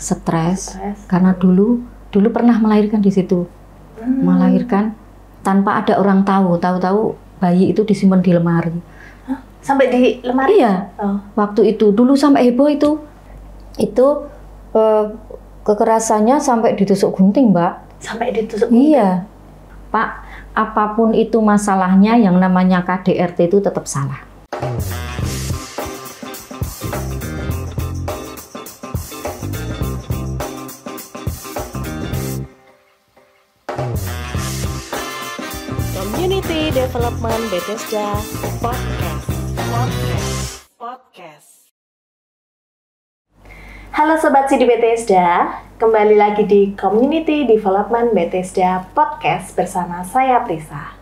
stres. Karena dulu pernah melahirkan di situ. Melahirkan tanpa ada orang tahu bayi itu disimpan di lemari. Hah? Sampai di lemari? Iya. Waktu itu dulu sampai heboh itu kekerasannya sampai ditusuk gunting, Mbak. Sampai ditusuk gunting? Iya, Pak. Apapun itu masalahnya, yang namanya KDRT itu tetap salah. Community Development Bethesda Podcast. Halo Sobat Sidi Bethesda, kembali lagi di Community Development Bethesda Podcast bersama saya Prisa.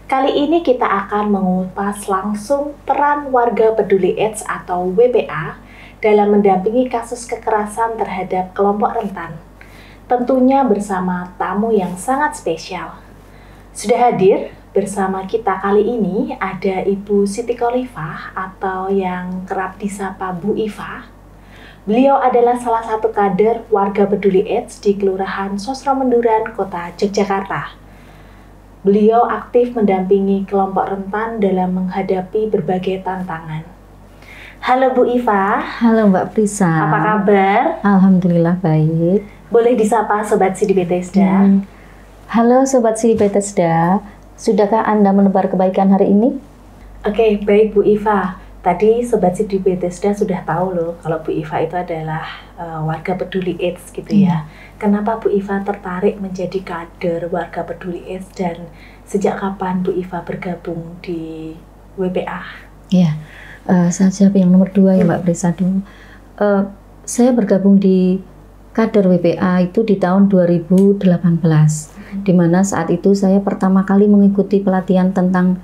Kali ini kita akan mengupas langsung peran warga peduli AIDS atau WPA dalam mendampingi kasus kekerasan terhadap kelompok rentan. Tentunya bersama tamu yang sangat spesial. Sudah hadir bersama kita kali ini ada Ibu Siti Khalifah atau yang kerap disapa Bu Iva. Beliau adalah salah satu kader warga peduli AIDS di Kelurahan Sosromenduran, Kota Yogyakarta. Beliau aktif mendampingi kelompok rentan dalam menghadapi berbagai tantangan. Halo Bu Iva. Halo Mbak Prisa. Apa kabar? Alhamdulillah baik. Boleh disapa Sobat Sidi Bethesda? Halo Sobat Sidi Bethesda. Sudahkah Anda menebar kebaikan hari ini? Oke, baik Bu Iva. Tadi Sobat Sidi Bethesda sudah tahu loh kalau Bu Iva itu adalah warga peduli AIDS gitu ya. Kenapa Bu Iva tertarik menjadi kader warga peduli AIDS dan sejak kapan Bu Iva bergabung di WPA? Iya, saya jawab yang nomor 2 ya Mbak Prisa dulu. Saya bergabung di kader WPA itu di tahun 2018, di mana saat itu saya pertama kali mengikuti pelatihan tentang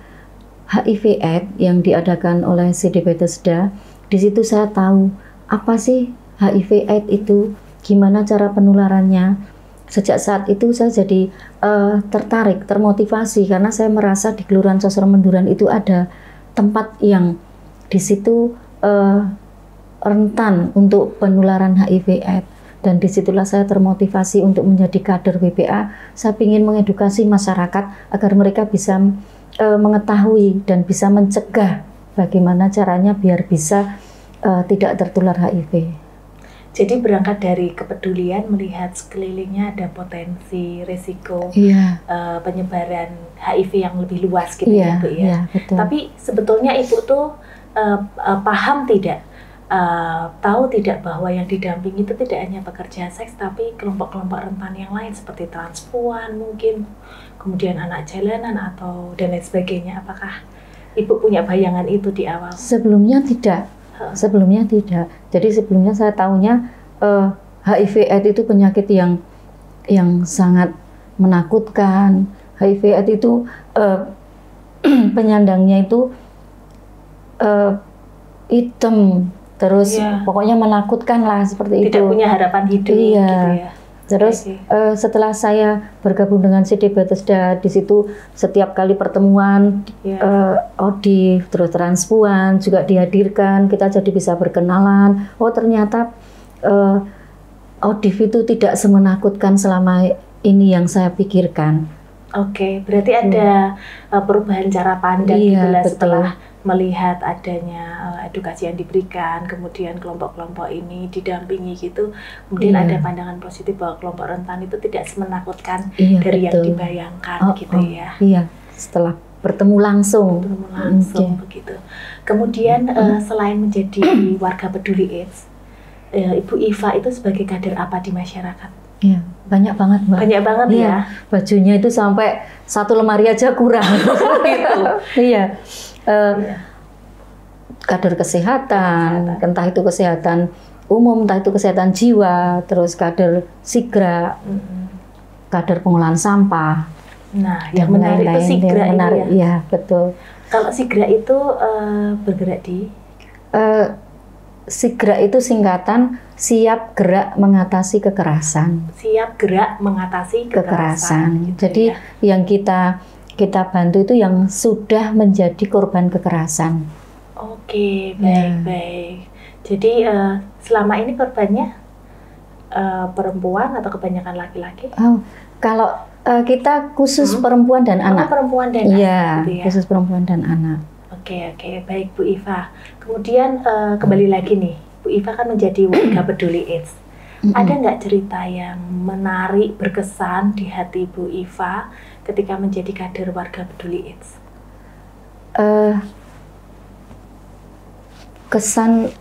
HIV/AIDS yang diadakan oleh Sidi Bethesda. Di situ saya tahu apa sih HIV/AIDS itu, gimana cara penularannya. Sejak saat itu saya jadi tertarik, termotivasi karena saya merasa di Kelurahan Sosromenduran itu ada tempat yang di situ rentan untuk penularan HIV/AIDS. Dan disitulah saya termotivasi untuk menjadi kader WPA. Saya ingin mengedukasi masyarakat agar mereka bisa mengetahui dan bisa mencegah bagaimana caranya biar bisa tidak tertular HIV. Jadi berangkat dari kepedulian melihat sekelilingnya ada potensi risiko penyebaran HIV yang lebih luas gitu ya Bu ya. Iya, betul. Tapi sebetulnya Ibu tuh paham tidak, tahu tidak bahwa yang didampingi itu tidak hanya pekerja seks tapi kelompok-kelompok rentan yang lain seperti transpuan mungkin, kemudian anak jalanan atau dan lain sebagainya. Apakah Ibu punya bayangan itu di awal? Sebelumnya tidak. Jadi sebelumnya saya tahunya HIV/AIDS itu penyakit yang sangat menakutkan. HIV/AIDS itu penyandangnya itu hitam, terus pokoknya menakutkan lah seperti itu. Tidak punya harapan hidup gitu ya. Terus setelah saya bergabung dengan Sidi Bethesda, di situ setiap kali pertemuan ODIF, terus transpuan juga dihadirkan, kita jadi bisa berkenalan. Oh ternyata ODIF itu tidak semenakutkan selama ini yang saya pikirkan. Oke, berarti ada perubahan cara pandang gitu lah setelah melihat adanya edukasi yang diberikan, kemudian kelompok-kelompok ini didampingi gitu, kemudian ada pandangan positif bahwa kelompok rentan itu tidak semenakutkan dari yang dibayangkan gitu ya. Iya, setelah bertemu langsung. Begitu. Kemudian selain menjadi warga peduli AIDS, Ibu Iva itu sebagai kader apa di masyarakat? Iya, banyak banget Mbak. Banyak banget ya. Bajunya itu sampai satu lemari aja kurang. Gitu. Iya. Kader kesehatan, entah itu kesehatan umum, entah itu kesehatan jiwa, terus kader sigra, kader pengolahan sampah. Nah, yang menarik itu sigra ini ya. Betul. Kalau sigra itu bergerak di? Sigra itu singkatan siap gerak mengatasi kekerasan. Siap gerak mengatasi kekerasan. Gitu. Jadi yang kita bantu itu yang sudah menjadi korban kekerasan. Oke, baik. Jadi selama ini korbannya perempuan atau kebanyakan laki-laki? Oh, kalau kita khusus perempuan dan anak. Perempuan dan iya, anak gitu ya. Khusus perempuan dan anak. Oke, baik Bu Iva. Kemudian kembali lagi nih, Bu Iva kan menjadi warga peduli AIDS. Ada nggak cerita yang menarik, berkesan di hati Bu Iva ketika menjadi kader warga peduli AIDS? Kesan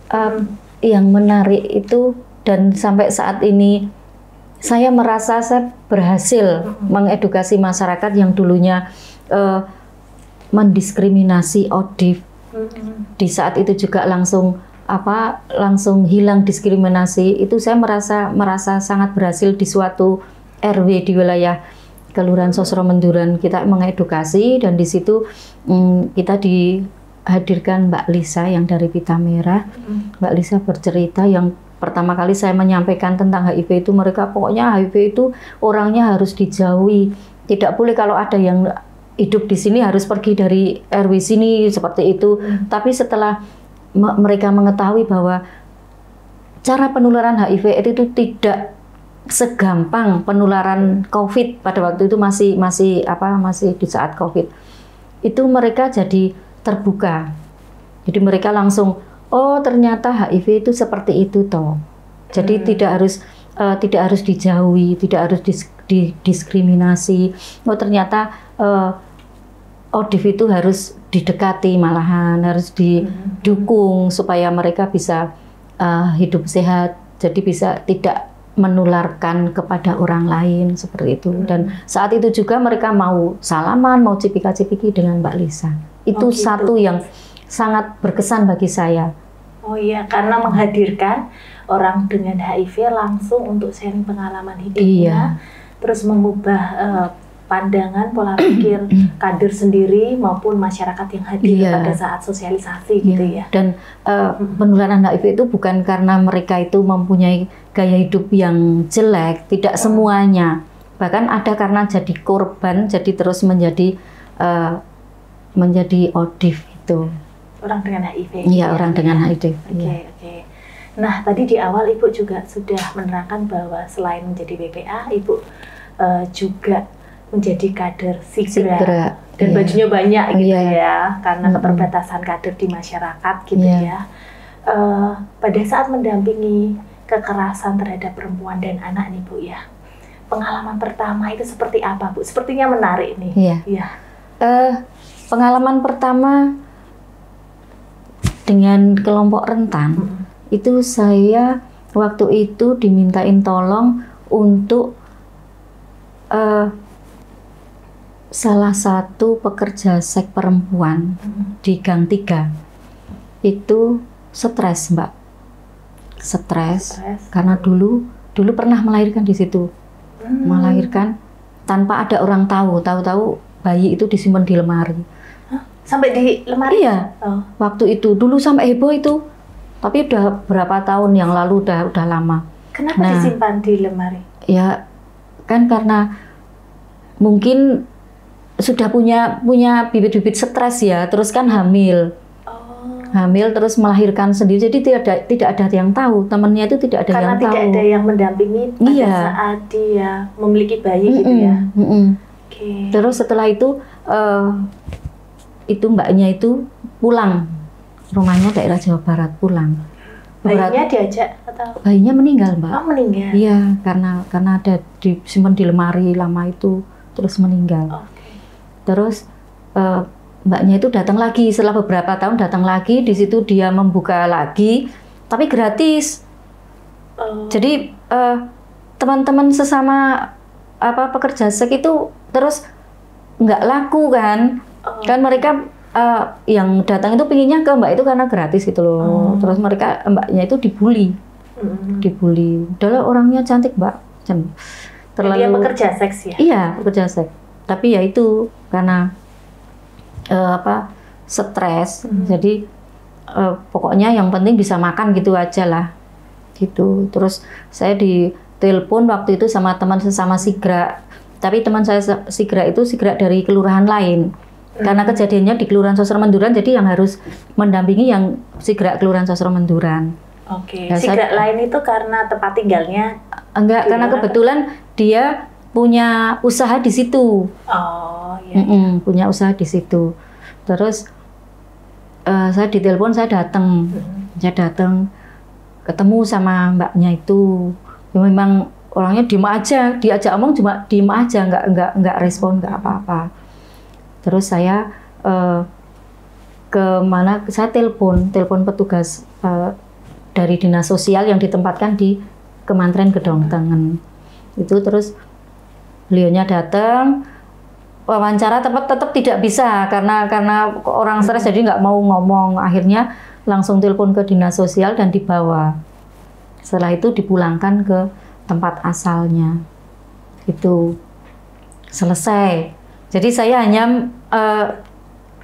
yang menarik itu, dan sampai saat ini saya merasa saya berhasil mengedukasi masyarakat yang dulunya mendiskriminasi ODIF. Di saat itu juga langsung hilang diskriminasi. Itu saya merasa sangat berhasil di suatu RW di wilayah Kelurahan Sosro Menduran. Kita mengedukasi, dan di situ kita dihadirkan Mbak Lisa yang dari Pita Merah. Mbak Lisa bercerita, yang pertama kali saya menyampaikan tentang HIV itu, mereka pokoknya HIV itu orangnya harus dijauhi. Tidak boleh kalau ada yang hidup di sini harus pergi dari RW sini, seperti itu. Tapi setelah mereka mengetahui bahwa cara penularan HIV itu tidak segampang penularan COVID pada waktu itu, masih di saat COVID. Itu mereka jadi terbuka. Jadi mereka langsung, oh ternyata HIV itu seperti itu toh. Jadi tidak harus dijauhi, tidak harus didiskriminasi. Oh ternyata ODIF itu harus didekati, malahan harus didukung supaya mereka bisa hidup sehat. Jadi bisa tidak menularkan kepada orang lain, seperti itu. Dan saat itu juga mereka mau salaman, mau cipika-cipiki dengan Mbak Lisa. Itu gitu. satu yang sangat berkesan bagi saya. Oh iya, karena menghadirkan orang dengan HIV langsung untuk sharing pengalaman hidupnya, terus mengubah pandangan, pola pikir kader sendiri maupun masyarakat yang hadir pada saat sosialisasi gitu ya. Dan penularan HIV itu bukan karena mereka itu mempunyai gaya hidup yang jelek, tidak semuanya. Bahkan ada karena jadi korban, jadi terus menjadi ODIF itu. Orang dengan HIV. Iya, orang dengan HIV. Oke. Nah, tadi di awal Ibu juga sudah menerangkan bahwa selain menjadi BPA, Ibu juga menjadi kader Sigra. Dan bajunya banyak gitu ya, karena keterbatasan kader di masyarakat gitu ya. Pada saat mendampingi kekerasan terhadap perempuan dan anak nih Bu ya, pengalaman pertama itu seperti apa Bu? Sepertinya menarik nih. Iya. Pengalaman pertama dengan kelompok rentan, itu saya waktu itu dimintain tolong untuk salah satu pekerja seks perempuan di Gang 3. Itu stres, Mbak. Stres karena dulu pernah melahirkan di situ. Melahirkan tanpa ada orang tahu bayi itu disimpan di lemari. Sampai di lemari? Iya. Waktu itu dulu sampai heboh itu. Tapi udah berapa tahun yang lalu, udah lama. Kenapa disimpan di lemari? Ya kan karena mungkin sudah punya bibit-bibit stres ya, terus kan hamil. Hamil terus melahirkan sendiri, jadi tidak ada yang tahu, temannya itu tidak ada karena yang tahu. Karena tidak ada yang mendampingi pada saat dia memiliki bayi gitu ya. Terus setelah itu mbaknya itu pulang, rumahnya daerah Jawa Barat, pulang. Bayinya diajak atau? Bayinya meninggal, Mbak. Oh, meninggal. Iya, karena ada disimpan di lemari lama itu, terus meninggal. Terus mbaknya itu datang lagi setelah beberapa tahun, datang lagi, di situ dia membuka lagi, tapi gratis. Jadi teman-teman sesama pekerja seks itu terus nggak laku kan. Kan mereka yang datang itu pinginnya ke mbak itu karena gratis gitu loh. Terus mbaknya itu dibully. Udahlah orangnya cantik, Mbak. Terlalu. Dia pekerja seks ya? Iya, pekerja seks. Tapi ya itu karena stres. Jadi pokoknya yang penting bisa makan gitu aja lah. Gitu. Terus saya ditelepon waktu itu sama teman sesama Sigra. Tapi teman saya Sigra itu Sigra dari kelurahan lain. Karena kejadiannya di Kelurahan Sosro Menduran, jadi yang harus mendampingi yang Sigra Kelurahan Sosro Menduran. Sigra lain itu karena tempat tinggalnya Enggak, karena Gimana? kebetulan dia punya usaha di situ. Oh, iya. Punya usaha di situ. Terus saya ditelepon, saya datang. Saya datang ketemu sama mbaknya itu. Ya, memang orangnya diem aja, diajak omong cuma diem aja, nggak respon, nggak apa-apa. Terus saya saya telepon petugas dari dinas sosial yang ditempatkan di Kementerian Kedongtengen. Itu terus beliaunya datang, wawancara tetap tidak bisa karena orang stres jadi nggak mau ngomong. Akhirnya langsung telepon ke dinas sosial dan dibawa. Setelah itu dipulangkan ke tempat asalnya. Itu selesai. Jadi saya hanya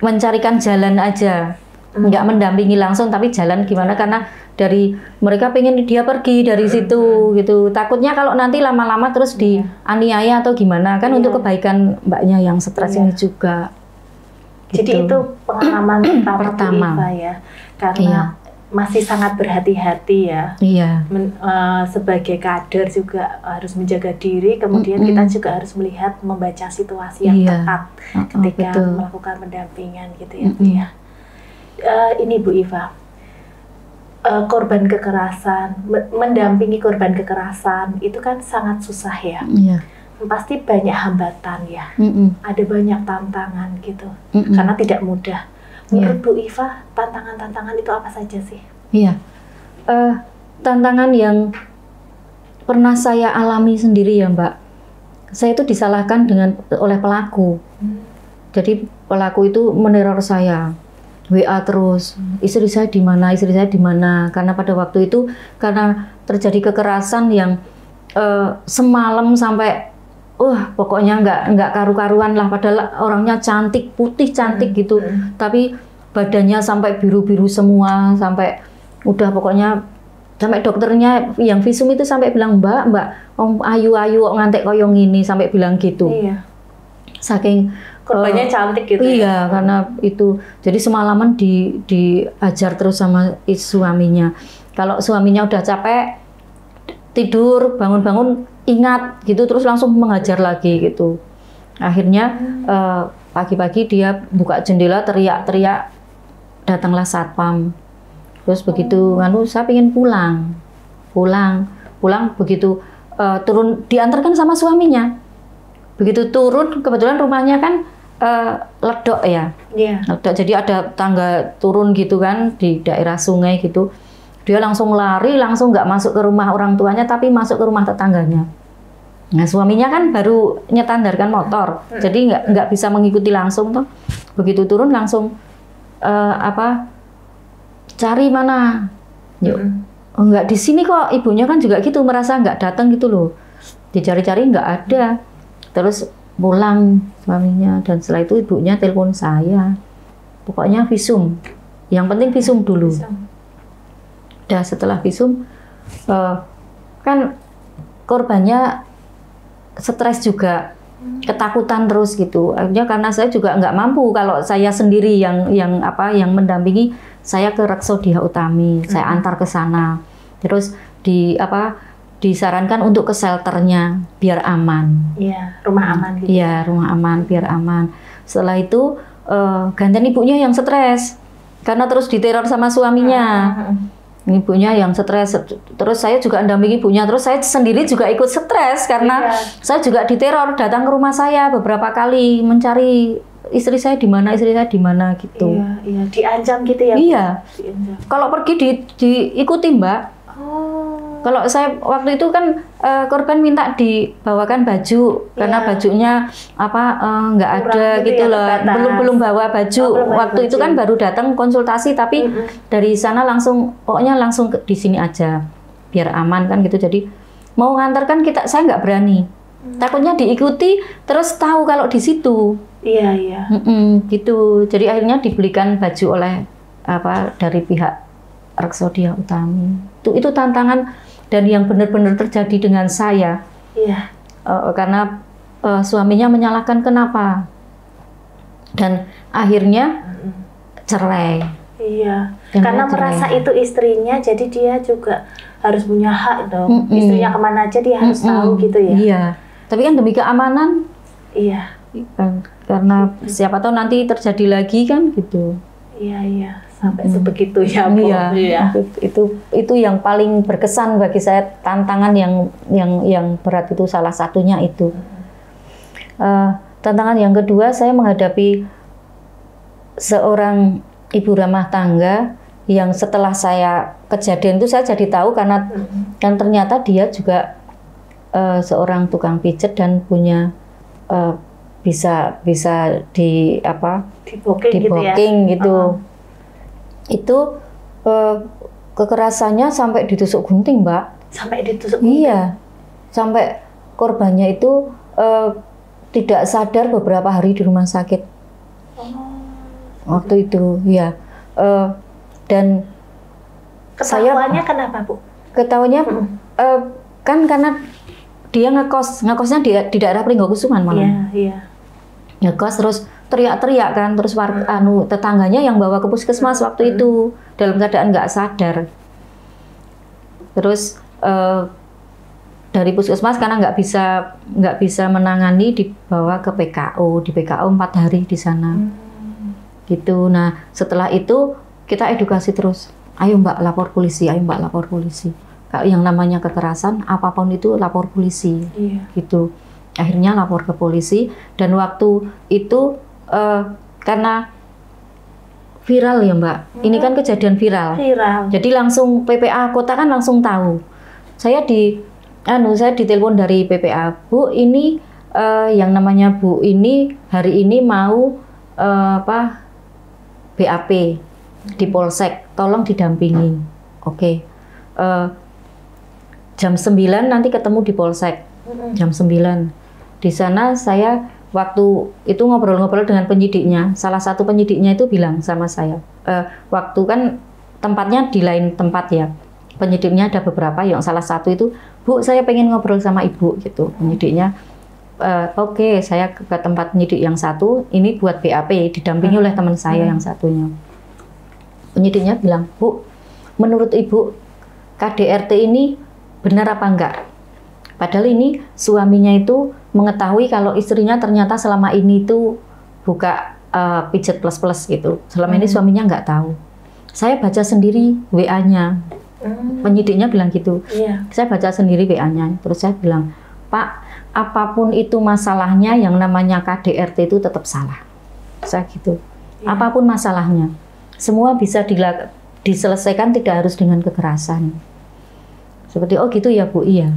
mencarikan jalan aja, nggak mendampingi langsung, tapi jalan gimana, karena dari mereka pengen dia pergi dari situ gitu. Takutnya kalau nanti lama-lama terus dianiaya atau gimana kan, untuk kebaikan mbaknya yang stres ini juga. Jadi Gitu. itu pengalaman pertama Bu Iva ya, karena masih sangat berhati-hati ya. Iya. Sebagai kader juga harus menjaga diri, kemudian kita juga harus melihat, membaca situasi yang tepat ketika melakukan pendampingan gitu ya. Bu ya. Ini Bu Iva, korban kekerasan, mendampingi korban kekerasan itu kan sangat susah ya. Iya. Pasti banyak hambatan ya, ada banyak tantangan gitu, karena tidak mudah. Menurut Bu Iva, tantangan-tantangan itu apa saja sih? Iya, tantangan yang pernah saya alami sendiri ya Mbak, saya itu disalahkan oleh pelaku. Jadi pelaku itu meneror saya, WA terus, istri saya di mana, karena pada waktu itu karena terjadi kekerasan yang semalam sampai pokoknya nggak karu-karuan lah, padahal orangnya cantik, putih cantik gitu, tapi badannya sampai biru-biru semua, sampai udah pokoknya sampai dokternya yang visum itu sampai bilang, Mbak ayu ngantek koyong ini, sampai bilang gitu. Iya. Saking korbannya cantik gitu. Iya, karena itu jadi semalaman diajar terus sama suaminya. Kalau suaminya udah capek tidur, bangun-bangun ingat gitu, terus langsung mengajar lagi gitu. Akhirnya pagi-pagi dia buka jendela, teriak-teriak, datanglah satpam. Terus begitu saya pengen pulang begitu turun, diantarkan sama suaminya. Begitu turun, kebetulan rumahnya kan ledok ya. Ledok, jadi ada tangga turun gitu kan di daerah sungai gitu. Dia langsung lari, langsung nggak masuk ke rumah orang tuanya, tapi masuk ke rumah tetangganya. Nah, suaminya kan baru nyetandarkan motor, jadi nggak bisa mengikuti langsung tuh. Begitu turun langsung cari mana? Yuk, nggak di sini kok. Ibunya kan juga gitu, merasa nggak datang gitu loh. Dicari-cari nggak ada. Terus pulang suaminya, dan setelah itu ibunya telepon saya. Pokoknya visum. Yang penting visum dulu. Udah setelah visum, kan korbannya stres juga, ketakutan terus gitu. Akhirnya karena saya juga nggak mampu, kalau saya sendiri yang mendampingi, saya ke Reksodia Utami, saya antar ke sana. Terus disarankan untuk ke shelternya biar aman. Iya, rumah aman gitu. Iya, rumah aman biar aman. Setelah itu gantian ibunya yang stres karena terus diteror sama suaminya. Ibunya yang stres, terus saya juga mendampingi ibunya, terus saya sendiri juga ikut stres karena saya juga diteror, datang ke rumah saya beberapa kali mencari istri saya di mana gitu. Iya, diancam gitu ya. Iya. Kalau pergi diikuti Mbak. Kalau saya waktu itu kan korban minta dibawakan baju karena bajunya nggak ada gitu loh, belum bawa baju. Waktu itu kan baru datang konsultasi, tapi dari sana pokoknya langsung di sini aja biar aman kan gitu. Jadi mau ngantarkan saya nggak berani, takutnya diikuti terus tahu kalau di situ. Iya. Gitu. Jadi akhirnya dibelikan baju oleh dari pihak Reksodia Utami. Itu tantangan dan yang benar-benar terjadi dengan saya. Iya. Karena suaminya menyalahkan kenapa. Dan akhirnya cerai. Iya, Dan karena cerai. merasa itu istrinya, jadi dia juga harus punya hak dong. Istrinya kemana aja dia harus tahu gitu ya. Iya, tapi kan demi keamanan. Iya. Karena siapa tahu nanti terjadi lagi kan gitu. Iya, sampai sebegitu ya, Bu. Iya. Itu yang paling berkesan bagi saya, tantangan yang berat itu salah satunya itu. Tantangan yang kedua, saya menghadapi seorang ibu rumah tangga yang setelah saya kejadian itu saya jadi tahu karena kan ternyata dia juga seorang tukang pijet dan punya bisa di booking gitu. Itu kekerasannya sampai ditusuk gunting, Mbak. Sampai ditusuk gunting? Iya, sampai korbannya itu tidak sadar beberapa hari di rumah sakit. Waktu itu, ya. Dan ketahuannya kenapa, Bu? Ketahuannya kan karena dia ngekosnya di daerah Pringgokusuman malah. Iya. Ngekos terus teriak-teriak kan, terus tetangganya yang bawa ke puskesmas waktu itu dalam keadaan nggak sadar. Terus dari puskesmas karena nggak bisa menangani, dibawa ke PKO, di PKO 4 hari di sana. Gitu. Nah, setelah itu kita edukasi terus. Ayo Mbak lapor polisi, ayo Mbak lapor polisi. Kalau yang namanya kekerasan, apapun itu lapor polisi. Iya. Gitu. Akhirnya lapor ke polisi dan waktu itu karena viral ya Mbak. Ini kan kejadian viral. Jadi langsung PPA kota kan langsung tahu. Saya ditelepon dari PPA, Bu, ini yang namanya Bu ini hari ini mau BAP di Polsek, tolong didampingi. Oke. Jam 9 nanti ketemu di Polsek. Jam 9. Di sana saya waktu itu ngobrol-ngobrol dengan penyidiknya. Salah satu penyidiknya itu bilang sama saya, waktu kan tempatnya di lain tempat ya. Penyidiknya ada beberapa, yang salah satu itu, Bu, saya pengen ngobrol sama Ibu gitu. Penyidiknya, oke, saya ke tempat penyidik yang satu, ini buat BAP, didampingi oleh teman saya yang satunya. Penyidiknya bilang, Bu, menurut Ibu, KDRT ini benar apa enggak? Padahal ini suaminya itu mengetahui kalau istrinya ternyata selama ini itu buka pijet plus-plus gitu. Selama ini suaminya nggak tahu. Saya baca sendiri WA-nya. Penyidiknya bilang gitu. Saya baca sendiri WA-nya. Terus saya bilang, Pak, apapun itu masalahnya, yang namanya KDRT itu tetap salah. Saya gitu. Apapun masalahnya, semua bisa diselesaikan, tidak harus dengan kekerasan. Seperti, oh gitu ya Bu, iya.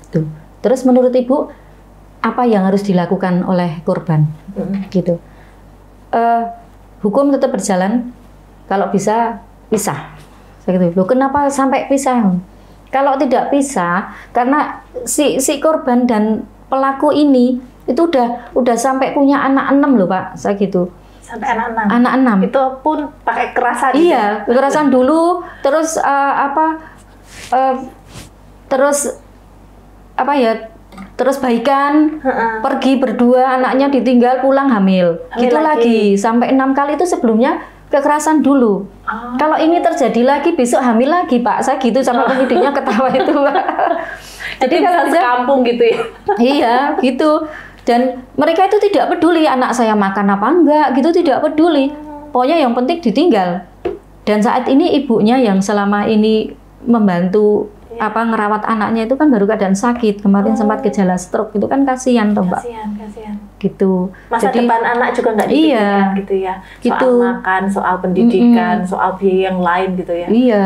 Tuh. Terus menurut Ibu, apa yang harus dilakukan oleh korban? Gitu. Hukum tetap berjalan, kalau bisa pisah. Gitu. Loh, kenapa sampai pisah? Kalau tidak pisah, karena si korban dan pelaku ini itu udah sampai punya anak 6 loh Pak, saya gitu. Sampai anak 6. Anak 6. Itu pun pakai kekerasan. Iya, kekerasan dulu, terus terus baikan, pergi berdua, anaknya ditinggal, pulang hamil gitu lagi. Sampai 6 kali itu sebelumnya kekerasan dulu. Kalau ini terjadi lagi, besok hamil lagi Pak. Saya gitu sama penyidiknya, ketawa itu Pak. Jadi kalau sekampung gitu ya. Iya, gitu. Dan mereka itu tidak peduli anak saya makan apa enggak, gitu, tidak peduli. Pokoknya yang penting ditinggal. Dan saat ini ibunya yang selama ini membantu ngerawat anaknya itu kan baru keadaan sakit. Kemarin sempat gejala stroke, itu kan kasihan toh Mbak. Kasihan. Gitu. Masa depan anak juga nggak dipikirkan gitu ya. Soal makan, soal pendidikan, soal biaya yang lain gitu ya. Iya,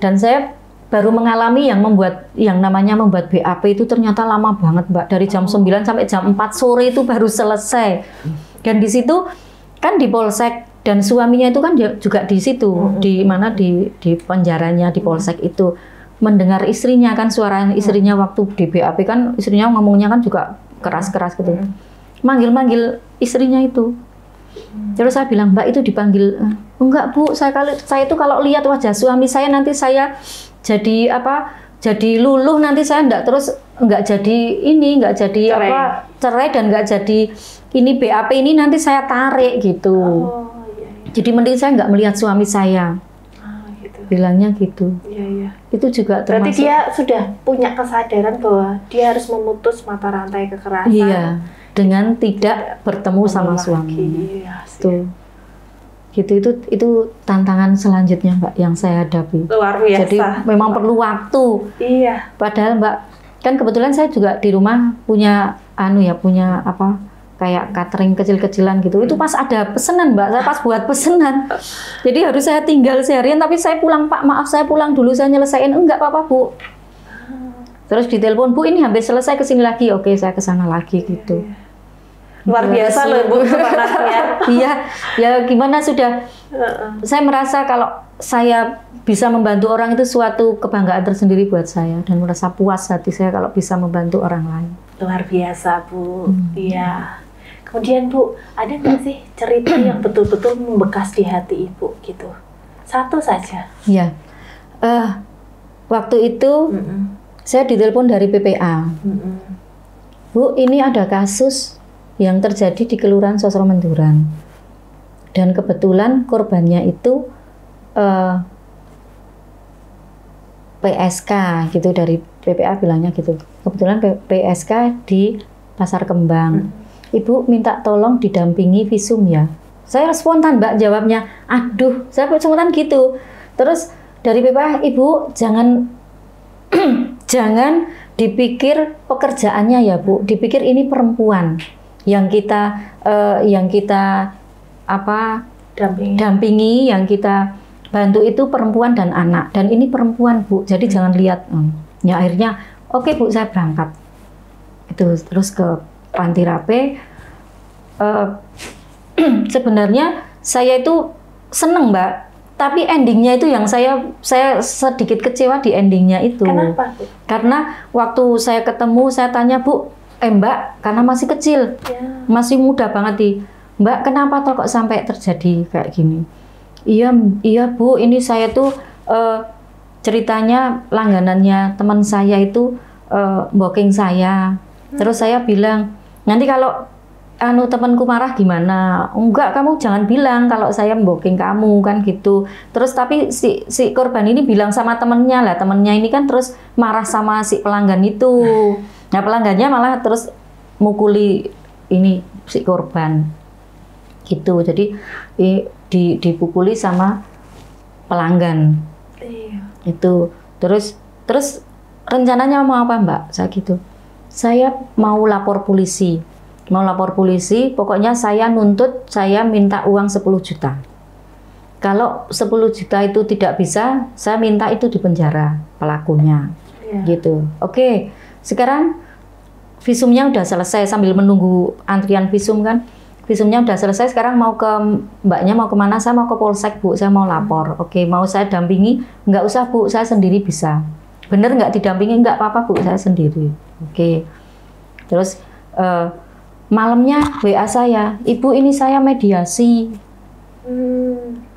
dan saya baru mengalami yang namanya membuat BAP itu ternyata lama banget Mbak. Dari jam 9 sampai jam 4 sore itu baru selesai. Dan di situ kan di Polsek, dan suaminya itu kan juga di situ, di mana di penjaranya di Polsek itu. Mendengar istrinya kan, suara istrinya waktu di BAP kan, istrinya ngomongnya kan juga keras-keras gitu. Manggil istrinya itu. Terus saya bilang, Mbak, itu dipanggil. Enggak Bu, saya itu kalau lihat wajah suami saya, nanti saya jadi luluh, nanti saya enggak jadi cerai dan enggak jadi ini BAP ini, nanti saya tarik gitu. Jadi mending saya nggak melihat suami saya. Gitu. Bilangnya gitu. Iya. Itu juga termasuk. Berarti dia sudah punya kesadaran bahwa dia harus memutus mata rantai kekerasan. Iya, dengan tidak bertemu sama suami. Iya, Tuh. Gitu itu tantangan selanjutnya Mbak yang saya hadapi. Luar biasa. Jadi memang perlu waktu. Iya. Padahal Mbak, kan kebetulan saya juga di rumah punya punya kayak catering kecil-kecilan gitu. Itu pas ada pesanan Mbak, saya pas buat pesanan. Jadi harus saya tinggal seharian, tapi saya pulang, Pak, maaf saya pulang dulu, saya nyelesain. Enggak apa-apa Bu. Terus ditelepon, Bu ini hampir selesai, kesini lagi. Oke, saya kesana lagi gitu. Luar biasa loh Bu semangatnya. Iya, ya gimana sudah. Saya merasa kalau saya bisa membantu orang itu suatu kebanggaan tersendiri buat saya, dan merasa puas hati saya kalau bisa membantu orang lain. Luar biasa Bu. Iya. Kemudian Bu, ada nggak sih cerita yang betul-betul membekas di hati Ibu gitu? Satu saja. Iya. Waktu itu saya ditelepon dari PPA. Bu, ini ada kasus yang terjadi di Kelurahan Sosro Menduran. Dan kebetulan korbannya itu PSK gitu, dari PPA bilangnya gitu. Kebetulan PSK di Pasar Kembang. Ibu minta tolong didampingi visum ya. Saya spontan Mbak jawabnya, aduh, saya spontan gitu. Terus dari PPA, Ibu jangan jangan dipikir pekerjaannya ya Bu, dipikir ini perempuan yang kita dampingi, yang kita bantu itu perempuan dan anak, dan ini perempuan Bu, jadi jangan lihat. Ya akhirnya oke Bu, saya berangkat itu terus ke Panti Rape. Sebenarnya saya itu seneng Mbak, tapi endingnya itu yang saya sedikit kecewa di endingnya itu. Kenapa Bu? Karena waktu saya ketemu, saya tanya, Bu, Mbak, karena masih kecil, masih muda banget nih, Mbak, kenapa toh kok sampai terjadi kayak gini? Iya Bu, ini saya tuh ceritanya langganannya teman saya itu booking saya. Terus saya bilang, nanti kalau temanku marah gimana? Enggak, kamu jangan bilang kalau saya booking kamu kan gitu. Terus tapi si korban ini bilang sama temennya lah, temennya ini kan terus marah sama si pelanggan itu. Nah pelanggannya malah terus mukuli ini si korban gitu. Jadi dipukuli sama pelanggan. Itu terus rencananya mau apa Mbak? Saya gitu. Saya mau lapor polisi. Pokoknya saya nuntut, saya minta uang 10 juta. Kalau 10 juta itu tidak bisa, saya minta itu dipenjara pelakunya. Gitu. Oke, sekarang visumnya udah selesai, sambil menunggu antrian visum kan. Visumnya udah selesai, sekarang mau ke Mbaknya mau kemana? Saya mau ke Polsek Bu, saya mau lapor. Oke, mau saya dampingi? Nggak usah Bu, saya sendiri bisa. Bener nggak didampingi? Nggak apa-apa Bu, saya sendiri. Oke. Terus malamnya WA saya, Ibu ini saya mediasi.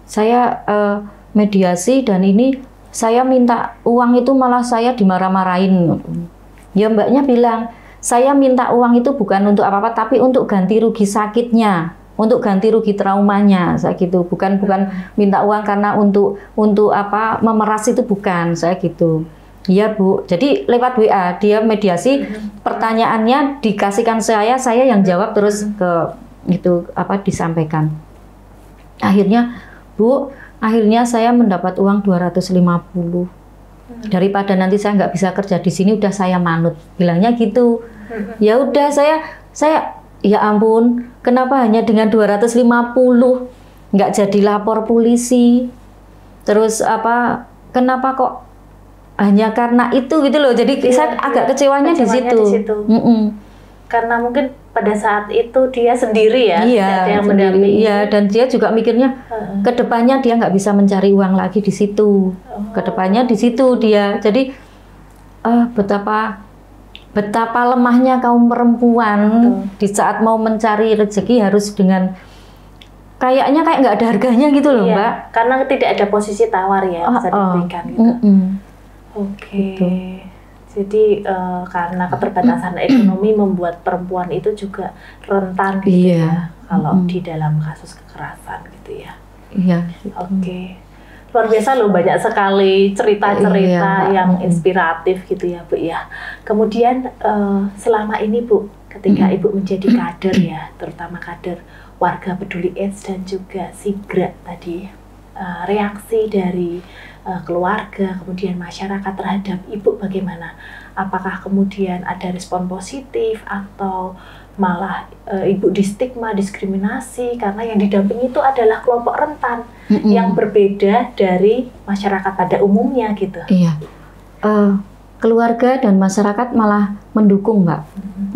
Saya mediasi dan ini saya minta uang itu malah saya dimarah-marahin. Ya Mbaknya bilang, saya minta uang itu bukan untuk apa-apa, tapi untuk ganti rugi sakitnya, untuk ganti rugi traumanya, saya gitu. Bukan minta uang karena untuk apa memeras itu, bukan, saya gitu. Iya Bu, jadi lewat WA dia mediasi, pertanyaannya dikasihkan saya yang jawab, terus ke itu apa disampaikan. Akhirnya Bu, saya mendapat uang 250. Daripada nanti saya nggak bisa kerja di sini, udah saya manut, bilangnya gitu. Ya udah saya ya ampun, kenapa hanya dengan 250 nggak jadi lapor polisi? Terus apa? Kenapa kok hanya karena itu gitu loh? Jadi saya agak kecewanya di situ. Karena mungkin pada saat itu dia sendiri ya, iya, ada yang mendampingi. Iya, dan dia juga mikirnya kedepannya dia nggak bisa mencari uang lagi di situ. Kedepannya di situ dia. Jadi betapa lemahnya kaum perempuan di saat mau mencari rezeki harus dengan kayaknya kayak nggak ada harganya gitu loh Mbak. Karena tidak ada posisi tawar ya bisa diberikan gitu. Oke. Jadi karena keterbatasan ekonomi membuat perempuan itu juga rentan gitu ya kalau di dalam kasus kekerasan gitu ya. Iya. Oke. Luar biasa loh, banyak sekali cerita-cerita yang inspiratif gitu ya Bu ya. Kemudian selama ini Bu, ketika Ibu menjadi kader ya, terutama kader warga peduli AIDS dan juga SIGRA tadi, reaksi dari keluarga, kemudian masyarakat terhadap Ibu bagaimana? Apakah kemudian ada respon positif atau malah Ibu distigma, diskriminasi karena yang didampingi itu adalah kelompok rentan yang berbeda dari masyarakat pada umumnya gitu? Iya, keluarga dan masyarakat malah mendukung Mbak,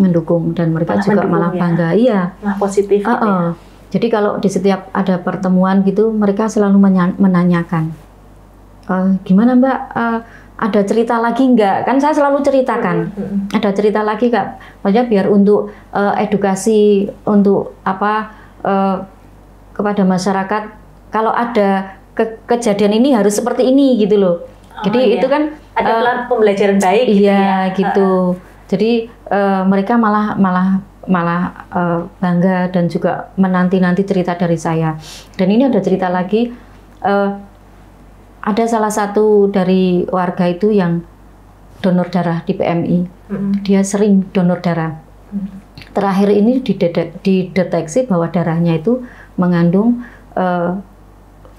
mendukung, dan mereka juga malah bangga, iya, malah positif gitu ya? Jadi kalau di setiap ada pertemuan gitu, mereka selalu menanyakan, gimana Mbak, ada cerita lagi nggak? Kan saya selalu ceritakan, ada cerita lagi Kak, maksudnya biar untuk edukasi, untuk apa, kepada masyarakat, kalau ada kejadian ini harus seperti ini gitu loh. Jadi itu kan ada pembelajaran baik gitu iya, ya. Gitu. Jadi mereka malah bangga dan juga menanti-nanti cerita dari saya. Dan ini ada cerita lagi, ada salah satu dari warga itu yang donor darah di PMI. Dia sering donor darah. Terakhir ini dideteksi bahwa darahnya itu mengandung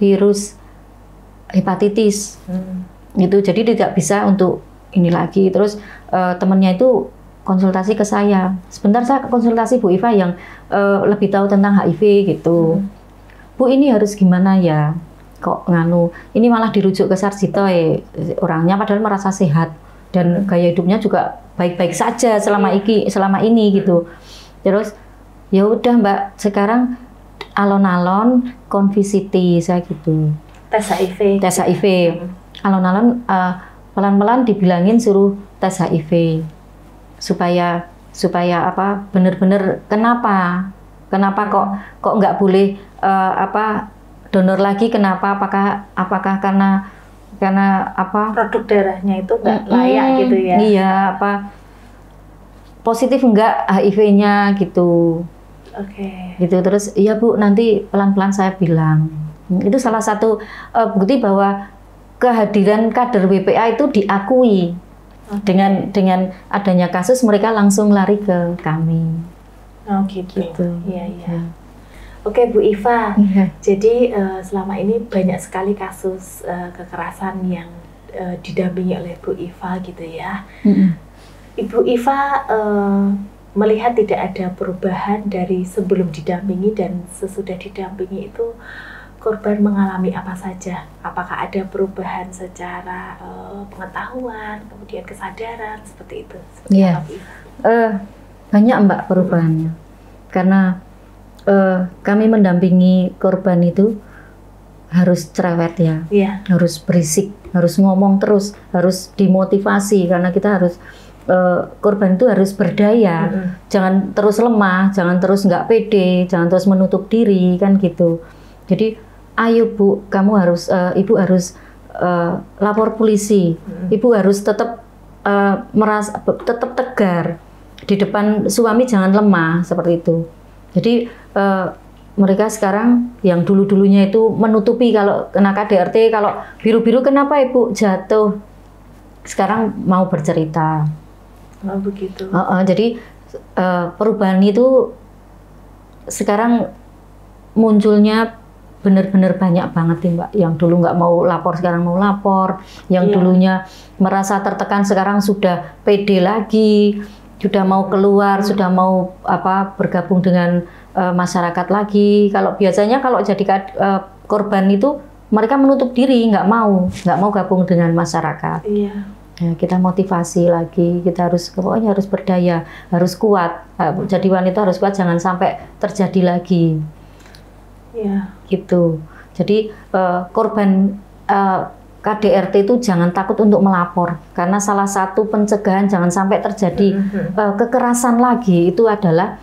virus hepatitis. Itu jadi tidak bisa untuk ini lagi. Terus temannya itu konsultasi ke saya. Sebentar saya konsultasi Bu Iva yang lebih tahu tentang HIV gitu. Bu, ini harus gimana ya? Kok nganu, ini malah dirujuk ke Sarjito orangnya padahal merasa sehat dan gaya hidupnya juga baik-baik saja selama ini gitu. Terus ya udah Mbak, sekarang alon-alon konvisiti saya gitu. Tes HIV. Alon-alon pelan-pelan dibilangin suruh tes HIV supaya apa, bener-bener kenapa kok nggak boleh donor lagi, kenapa, apakah karena apa, produk darahnya itu nggak layak gitu ya? Iya, apa positif enggak HIV-nya gitu. Oke. Gitu. Terus iya Bu, nanti pelan-pelan saya bilang. Itu salah satu bukti bahwa kehadiran kader WPA itu diakui. Dengan adanya kasus mereka langsung lari ke kami. Oh gitu. Iya. Oke Bu Iva, jadi selama ini banyak sekali kasus kekerasan yang didampingi oleh Bu Iva gitu ya. Ibu Iva melihat tidak ada perubahan dari sebelum didampingi dan sesudah didampingi itu korban mengalami apa saja? Apakah ada perubahan secara pengetahuan, kemudian kesadaran seperti itu? Iya, banyak Mbak perubahannya, karena kami mendampingi korban itu harus cerewet ya, harus berisik, harus ngomong terus, harus dimotivasi karena kita harus korban itu harus berdaya, jangan terus lemah, jangan terus nggak pede, jangan terus menutup diri kan gitu. Jadi ayo Bu, kamu harus ibu harus lapor polisi, ibu harus tetap tetap tegar di depan suami, jangan lemah seperti itu. Jadi mereka sekarang yang dulu-dulunya itu menutupi kalau kena KDRT, kalau biru-biru kenapa Ibu jatuh, sekarang mau bercerita. Oh begitu. Jadi perubahan itu sekarang munculnya benar-benar banyak banget nih Mbak. Yang dulu nggak mau lapor sekarang mau lapor, yang dulunya merasa tertekan sekarang sudah pede lagi, sudah mau keluar, sudah mau bergabung dengan masyarakat lagi. Kalau biasanya kalau jadi korban itu mereka menutup diri, nggak mau gabung dengan masyarakat. Iya. Ya, kita motivasi lagi, kita pokoknya harus berdaya, harus kuat. Jadi wanita harus kuat, jangan sampai terjadi lagi. Iya. Gitu. Jadi korban KDRT itu jangan takut untuk melapor, karena salah satu pencegahan jangan sampai terjadi kekerasan lagi itu adalah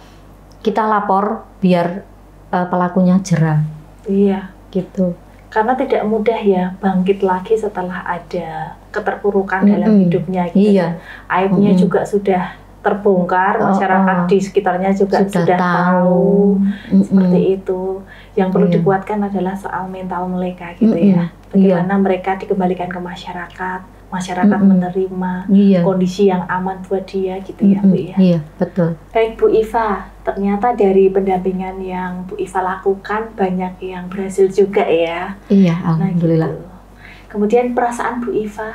kita lapor biar pelakunya jera. Iya. Gitu. Karena tidak mudah ya bangkit lagi setelah ada keterpurukan dalam hidupnya gitu. Iya. Aibnya juga sudah terbongkar, masyarakat di sekitarnya juga sudah tahu seperti itu. Yang perlu Iya. dikuatkan adalah soal mental mereka gitu Mm-mm. ya. Bagaimana mereka dikembalikan ke masyarakat menerima Iya. kondisi yang aman buat dia gitu ya Bu ya. Iya, betul. Baik Bu Iva, ternyata dari pendampingan yang Bu Iva lakukan banyak yang berhasil juga ya. Iya, Nah, alhamdulillah. gitu. Kemudian perasaan Bu Iva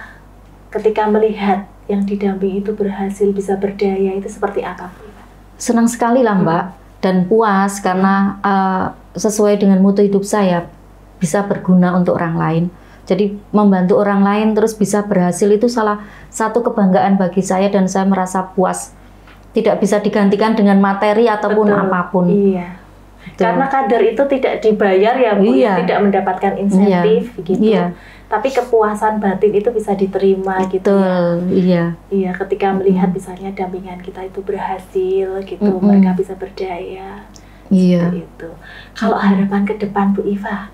ketika melihat yang didampingi itu berhasil bisa berdaya itu seperti apa Bu Iva? Senang sekali lah Mbak, dan puas karena sesuai dengan mutu hidup saya, bisa berguna untuk orang lain. Jadi membantu orang lain terus bisa berhasil itu salah satu kebanggaan bagi saya, dan saya merasa puas. Tidak bisa digantikan dengan materi ataupun Betul. apapun. Iya. Betul. Karena kader itu tidak dibayar ya Bu, Iya. tidak mendapatkan insentif gitu. Iya. Tapi kepuasan batin itu bisa diterima gitu ya. Betul, iya. Iya, ketika melihat misalnya dampingan kita itu berhasil gitu, mereka bisa berdaya. Iya. Seperti itu. Kalau harapan ke depan Bu Iva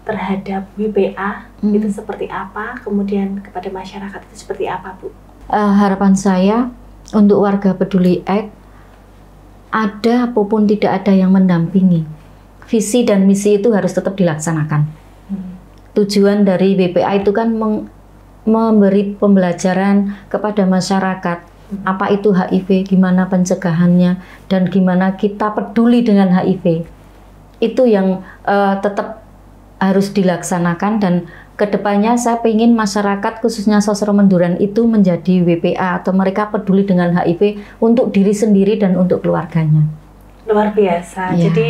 terhadap WPA itu seperti apa? Kemudian kepada masyarakat itu seperti apa Bu? Harapan saya untuk warga peduli X, ada apapun tidak ada yang mendampingi, visi dan misi itu harus tetap dilaksanakan. Tujuan dari WPA itu kan memberi pembelajaran kepada masyarakat apa itu HIV, gimana pencegahannya, dan gimana kita peduli dengan HIV. Itu yang tetap harus dilaksanakan, dan kedepannya saya ingin masyarakat khususnya Sosro Menduran itu menjadi WPA atau mereka peduli dengan HIV untuk diri sendiri dan untuk keluarganya. Luar biasa. Iya. Jadi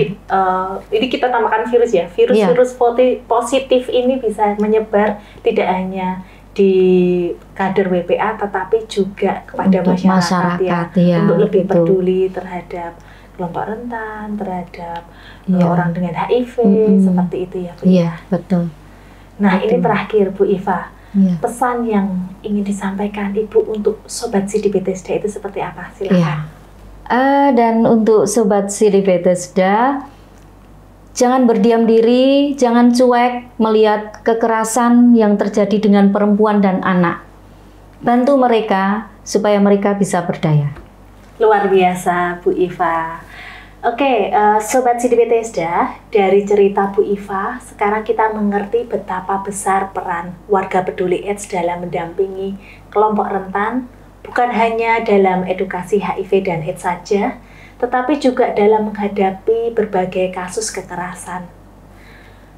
ini kita tambahkan virus ya. Virus-virus positif ini bisa menyebar tidak hanya di kader WPA tetapi juga kepada Untuk masyarakat, ya, untuk lebih betul. peduli terhadap kelompok rentan, terhadap Iya. orang dengan HIV seperti itu ya Bu. Iya, betul. Nah, ini terakhir Bu Iva. Iya. Pesan yang ingin disampaikan Ibu untuk Sobat Sidi Bethesda itu seperti apa? Silakan. Iya. Dan untuk Sobat Sidi Bethesda, jangan berdiam diri, jangan cuek melihat kekerasan yang terjadi dengan perempuan dan anak. Bantu mereka supaya mereka bisa berdaya. Luar biasa Bu Iva. Oke, Sobat Sidi Bethesda, dari cerita Bu Iva, sekarang kita mengerti betapa besar peran warga peduli AIDS dalam mendampingi kelompok rentan, bukan hanya dalam edukasi HIV dan AIDS saja, tetapi juga dalam menghadapi berbagai kasus kekerasan.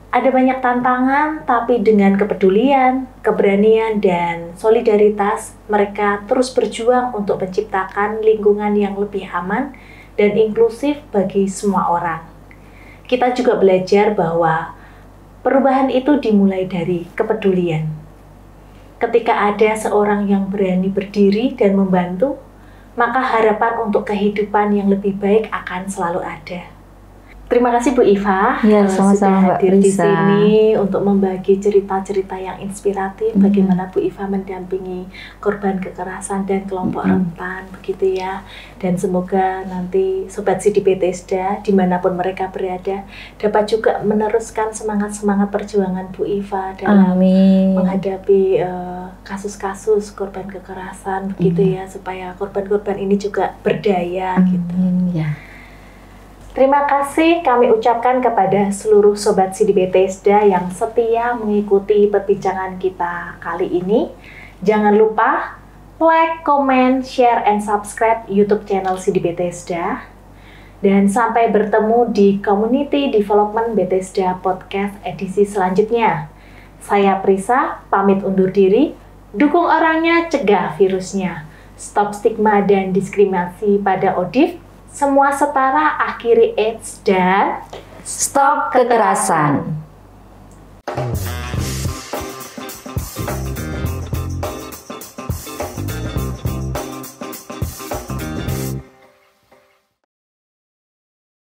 Ada banyak tantangan, tapi dengan kepedulian, keberanian, dan solidaritas, mereka terus berjuang untuk menciptakan lingkungan yang lebih aman dan inklusif bagi semua orang. Kita juga belajar bahwa perubahan itu dimulai dari kepedulian. Ketika ada seorang yang berani berdiri dan membantu, maka harapan untuk kehidupan yang lebih baik akan selalu ada. Terima kasih Bu Iva Ya, sudah sama-sama Mbak hadir di Prisa. sini untuk membagi cerita-cerita yang inspiratif bagaimana Bu Iva mendampingi korban kekerasan dan kelompok rentan begitu ya. Dan semoga nanti Sobat Sidi Bethesda dimanapun mereka berada dapat juga meneruskan semangat-semangat perjuangan Bu Iva dalam Amin. menghadapi kasus-kasus korban kekerasan begitu ya, supaya korban-korban ini juga berdaya gitu. Amin, ya. Terima kasih kami ucapkan kepada seluruh Sobat Sidi Bethesda yang setia mengikuti perbincangan kita kali ini. Jangan lupa like, comment, share, and subscribe YouTube channel Sidi Bethesda. Dan sampai bertemu di Community Development Bethesda Podcast edisi selanjutnya. Saya Prisa, pamit undur diri. Dukung orangnya, cegah virusnya. Stop stigma dan diskriminasi pada ODIF. Semua setara, akhiri AIDS, dan Stop kekerasan.